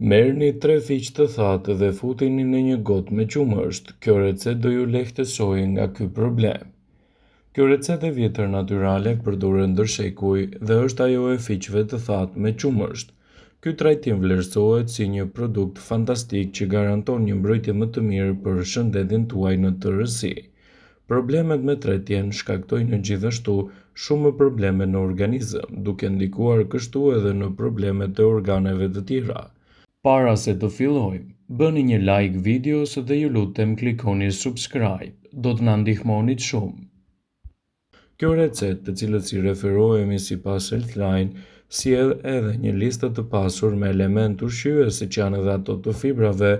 Merrni 3 fiq të thatë dhe futini në një gotë me qumësht. Kjo recetë do ju lehtësojë nga ky problem. Kjo recetë e vjetër natyrale përdoret ndër shekuj dhe është ajo e fiqve të thatë me qumësht. Ky trajtim vlerësohet si një produkt fantastik që garanton një mbrojtje më të mirë për shëndetin tuaj në tërësi. Problemet me tretjen shkaktojnë gjithashtu shumë probleme në organizëm, duke ndikuar kështu edhe në problemet e organeve të tjera. Para se të fillojmë, bëni një like videos dhe ju lutem klikoni subscribe, do të na ndihmonit shumë. Kjo recetë, të cilët si referohemi sipas Healthline, sjell edhe një listë të pasur me elementë ushqyese që janë edhe ato të fibrave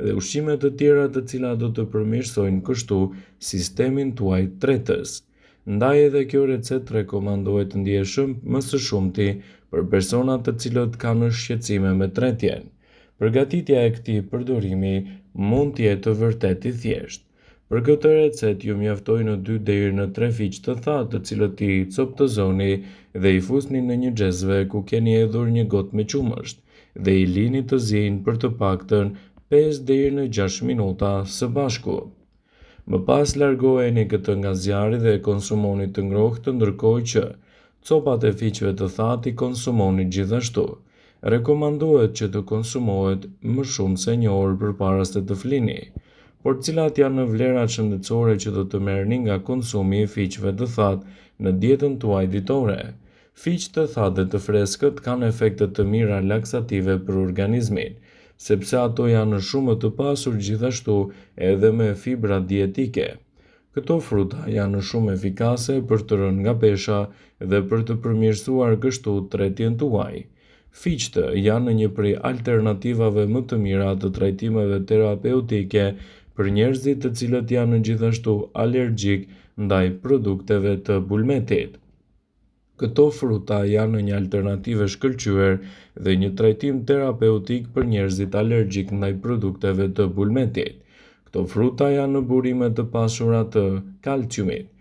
dhe ushqime të tjera të cilat do të përmirësojnë kështu sistemin tuaj tretës. Ndaj edhe kjo recetë rekomandohet ndjeshëm më së shumti për personat të cilët kanë shqetësime me tretjen. Përgatitja e këtij përdorimi mund të jetë vërtet i thjeshtë. Për këtë recetë ju mjaftoj në 2 deri në 3 fiq të thatë, të cilët i coptozoni dhe i fusni në një xhezve ku keni hedhur një gotë me qumësht dhe i lini të ziejnë për të paktën 5 deri në 6 minuta së bashku. Më pas largoheni këtë nga zjarri dhe konsumoni të ngrohtë, ndërkohë që copat e fiqve të thatë i konsumoni gjithashtu. Rekomandohet që të konsumohet më shumë se një orë përpara se të flini. Por cilat janë vlerat shëndetësore që do të merrni nga konsumi i fiqve të thatë në dietën tuaj ditore? Fiq të thatë dhe të freskët kanë efekte të mira laksative për organizmin, sepse ato janë shumë të pasur gjithashtu edhe me fibra dietike. Këto fruta janë shumë efikase për të rënë nga pesha dhe për të përmirësuar kështu tretjen tuaj. Fiqtë janë një prej alternativave më të mira të trajtimeve terapeutike për njerëzit të cilët janë gjithashtu alergjik ndaj produkteve të bulmetit. Këto fruta janë një alternativë e shkëlqyer dhe një trajtim terapeutik për njerëzit alergjik ndaj produkteve të bulmetit. Këto fruta janë burime të pasura të kalciumit.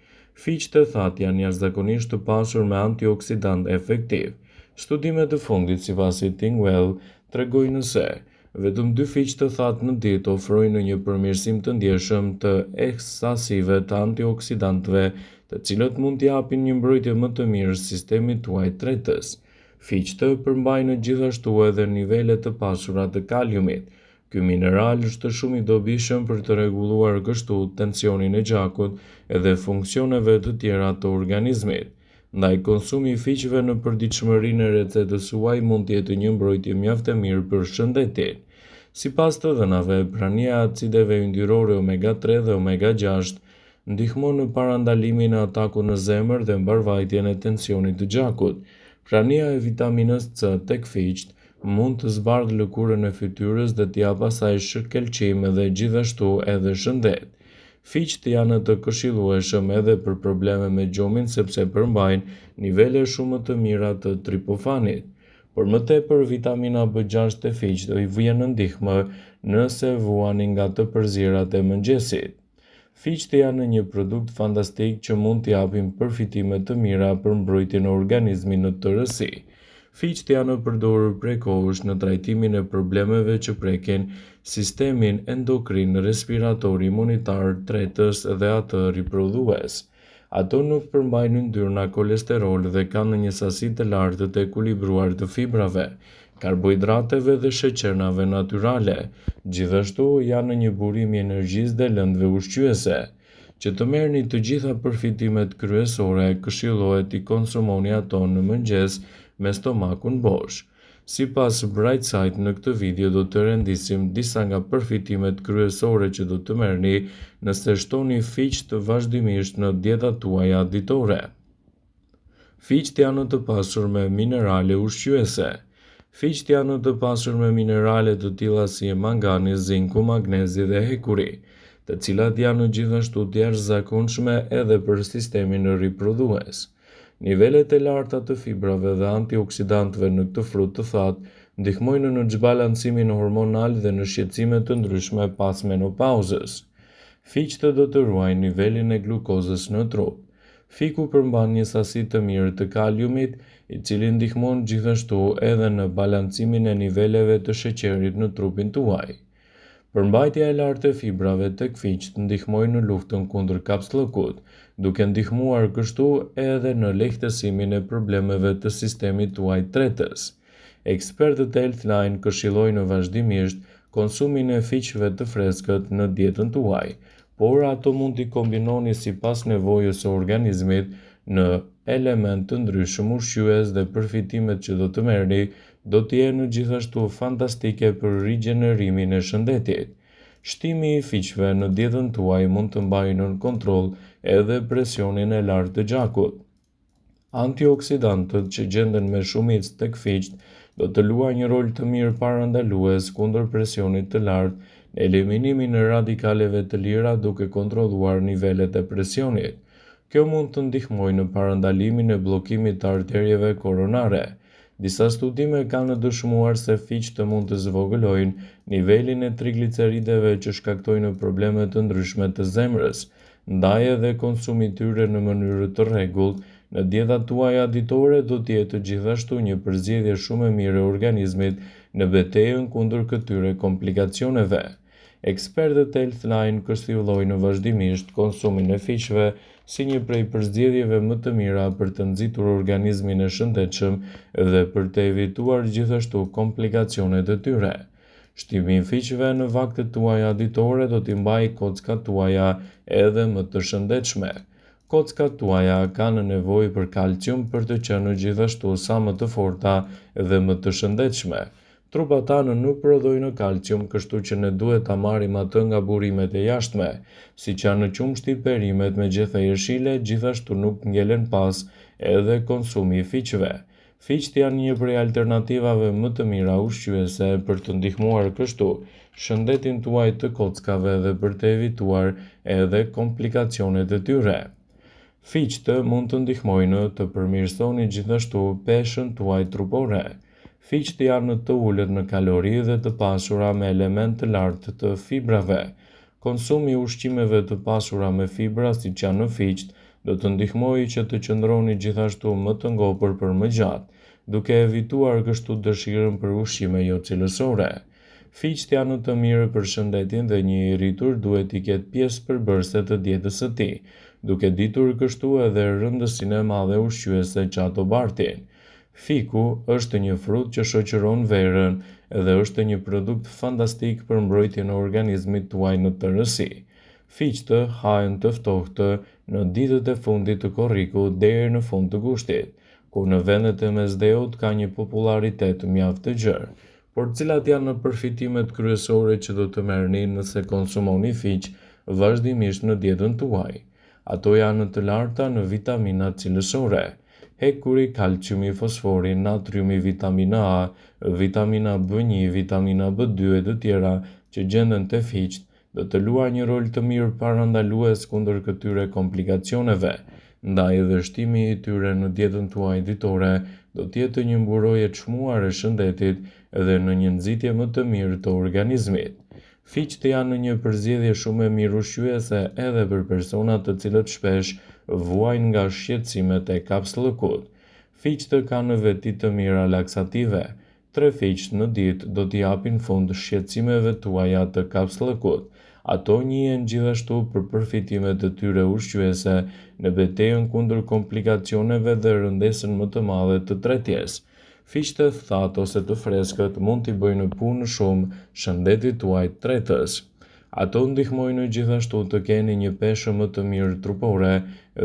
Fiqtë të thatë janë jashtëzakonisht të pasur me antioksidant efektiv. Studimet të fundit sipas Eating Well tregojnë se vetëm 2 fiq të thatë në ditë ofrojnë një përmirësim të ndjeshëm të eksasive të antioksidantëve, të cilët mund t'i japin një mbrojtje më të mirë sistemit tuaj tretës. Fiqtë përmbajnë gjithashtu edhe nivele të pasura të kaliumit. Ky mineral është shumë i dobishëm për të rregulluar kështu tensionin e gjakut edhe funksioneve të tjera të organizmit. Ndaj konsumi i fiqve në përditshmërinë e recetës suaj mund të jetë një mbrojtje mjaft e mirë për shëndetin. Sipas të dhënave, prania e acideve yndyrore omega-3 dhe omega-6 ndihmon në parandalimin e atakut në zemër dhe mbarvajtjen e tensionit të gjakut. Prania e vitaminës C tek fiqt mund të zbardhë lëkurën e fytyrës dhe t'i jap asaj shkëlqim dhe gjithashtu edhe shëndet. Fiqt janë të këshillueshëm edhe për probleme me gjumin sepse përmbajnë nivele shumë të mira të tripofanit. Por më tepër vitamina B6 e fiqt do i vjen në ndihmë nëse vuani nga të përzierat e mëngjesit. Fiqt janë një produkt fantastik që mund t'i japin përfitime të mira për mbrojtjen e organizmit në tërësi. Fiqt janë përdorur prej kohësh në trajtimin e problemeve që prekin sistemin endokrin, respirator, imunitar, tretës dhe atë riprodhues. Ato nuk përmbajnë yndyrna, kolesterol dhe kanë një sasi të lartë të ekuilibruar të fibrave, karbohidrateve dhe sheqernave natyrale. Gjithashtu janë një burim i energjisë dhe lëndëve ushqyese. Që të merrni të gjitha përfitimet kryesore, këshillohet t'i konsumoni ato në mëngjes me stomakun bosh. Sipas Brightside, në këtë video do të rendisim disa nga përfitimet kryesore që do të merrni nëse shtoni fiqt vazhdimisht në dietat tuaja ditore. Fiqt janë të pasur me minerale ushqyese. Fiqt janë të pasur me minerale të tilla si mangani, zinku, magnezi dhe hekuri, të cilat janë gjithashtu të jashtëzakonshme edhe për sistemin riprodhues. Nivelet e larta të fibrave dhe antioksidantëve në këtë frutë të thatë ndihmojnë në zhbalancimin hormonal dhe në shqetësime të ndryshme pas menopauzës. Fiqtë do të ruajnë nivelin e glukozës në trup. Fiku përmban një sasi të mirë të kaliumit, i cili ndihmon gjithashtu edhe në balancimin e niveleve të sheqerit në trupin tuaj. Përmbajtja e lartë e fibrave tek fiqt ndihmojnë në luftën kundër kapsllëkut, duke ndihmuar kështu edhe në lehtësimin e problemeve të sistemit tuaj tretës. Ekspertët e Healthline këshillojnë vazhdimisht konsumin e fiqve të freskët në dietën tuaj, por ato mund t'i kombinoni sipas nevojës së organizmit në elementë të ndryshëm ushqyes dhe përfitimet që do të merrni do të jenë gjithashtu fantastike për rigjenerimin e shëndetit. Shtimi i fiqve në dietën tuaj mund të mbajë nën kontroll edhe presionin e lartë të gjakut. Antioksidantët që gjenden me shumicë tek fiqt do të luajnë një rol të mirë parandalues kundër presionit të lartë në eliminimin e radikaleve të lira duke kontrolluar nivelet e presionit. Kjo mund të ndihmojë në parandalimin e bllokimit të arterieve koronare. Disa studime kanë dëshmuar se fiqt mund të zvogëlojnë nivelin e triglicerideve që shkaktojnë probleme të ndryshme të zemrës, ndaj edhe konsumi i tyre në mënyrë të rregullt në dietat tuaja ditore do të jetë gjithashtu një përzgjedhje shumë e mirë e organizmit në betejën kundër këtyre komplikacioneve. Ekspertët e Healthline këshillojnë vazhdimisht konsumin e fiqve si një prej përzgjedhjeve më të mira për të nxitur organizmin e shëndetshëm dhe për të evituar gjithashtu komplikacionet e tyre. Shtimi i fiqve në vaktet tuaja ditore do t'i mbajë kockat tuaja edhe më të shëndetshme. Kockat tuaja kanë nevojë për kalcium për të qenë gjithashtu sa më të forta dhe më të shëndetshme. Trupat tanë nuk prodhojnë kalcium, kështu që ne duhet ta marrim atë nga burimet e jashtme, siç janë qumshti, perimet me gjethe jeshile, gjithashtu nuk ngelen pas edhe konsumi i fiqve. Fiqt janë një prej alternativave më të mira ushqyese për të ndihmuar kështu shëndetin tuaj të kockave dhe për të evituar edhe komplikacionet e tyre. Fiqt mund të ndihmojnë të përmirësoni gjithashtu peshën tuaj trupore. Fiqt janë të ulët në kalori dhe të pasura me element të lartë të fibrave. Konsumi i ushqimeve të pasura me fibra siç janë fiqt do të ndihmojë që të qëndroni gjithashtu më të ngopur për më gjatë, duke evituar kështu dëshirën për ushqime jo cilësore. Fiqt janë të mirë për shëndetin dhe një i rritur duhet t'i ketë pjesë përbërëse të dietës së tij, duke ditur kështu edhe rëndësinë e madhe ushqyese që ato bartin. Fiku është një frut që shoqëron verën dhe është një produkt fantastik për mbrojtjen e organizmit tuaj në tërësi. Fiqt hahen të ftohtë në ditët e fundit të korrikut deri në fund të gushtit, ku në vendet e mesdheut ka një popularitet mjaft të gjerë. Por cilat janë përfitimet kryesore që do të merrni nëse konsumoni fiq vazhdimisht në dietën tuaj? Ato janë të larta në vitamina cilësore. Hekuri, kalciumi, fosfori, natriumi, vitamina A, vitamina B1, vitamina B2 e të tjera që gjenden te fiqt do të luajë një rol të mirë parandalues kundër këtyre komplikacioneve, ndaj edhe shtimi i tyre në dietën tuaj ditore do të jetë një mburojë e çmuar e shëndetit dhe në një nxitje më të mirë të organizmit. Fiqt janë një përzgjedhje shumë e mirë ushqyese edhe për persona të cilët shpesh vuajnë nga shqetësimet e kapsllëkut. Fiqt kanë veti të mira laksative. 3 fiq në ditë do t'i japin fund shqetësimeve tuaja të kapsllëkut. Ato njihen gjithashtu për përfitimet e tyre ushqyese në betejën kundër komplikacioneve dhe rëndesën më të madhe të tretjes. Fiqt e thatë ose të freskët mund t'i bëjnë punë shumë shëndetit tuaj tretës. Ato ndihmojnë gjithashtu të keni një peshë më të mirë trupore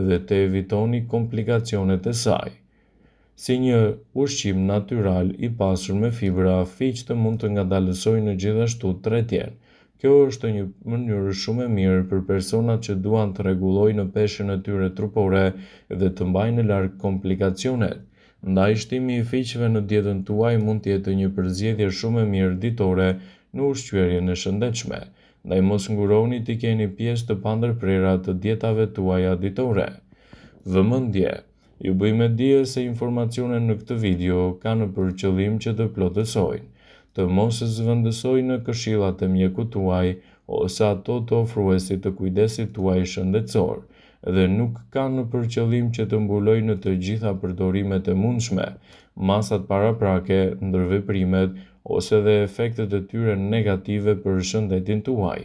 dhe të evitoni komplikacionet e saj. Si një ushqim natyral i pasur me fibra, fiqt mund të ngadalësojnë gjithashtu tretjen. Kjo është një mënyrë shumë e mirë për personat që duan të rregullojnë peshën e tyre trupore dhe të mbajnë larg komplikacionet. Ndaj shtimi i fiqve në dietën tuaj mund të jetë një përzgjedhje shumë e mirë ditore në ushqyerjen e shëndetshme. Ndaj mos nguroni t'i keni pjesë të pandërprera të dietave tuaja ditore. Vëmendje. Ju bëjmë dije se informacionet në këtë video kanë për qëllim që të plotësojnë, të mos zëvendësojnë këshillat e mjekut tuaj ose ato të ofruesit të kujdesit tuaj shëndetësor, dhe nuk kanë për qëllim që të mbulojnë në të gjitha përdorimet e mundshme, masat paraprake, ndërveprimet ose dhe efektet e tyre negative për shëndetin tuaj.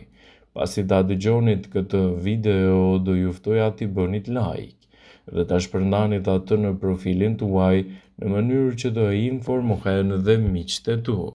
Pasi ta dëgjonit këtë video, do ju ftoja t'i bënit like dhe ta shpërndanit atë në profilin tuaj në mënyrë që të informohen dhe miqtë e tu.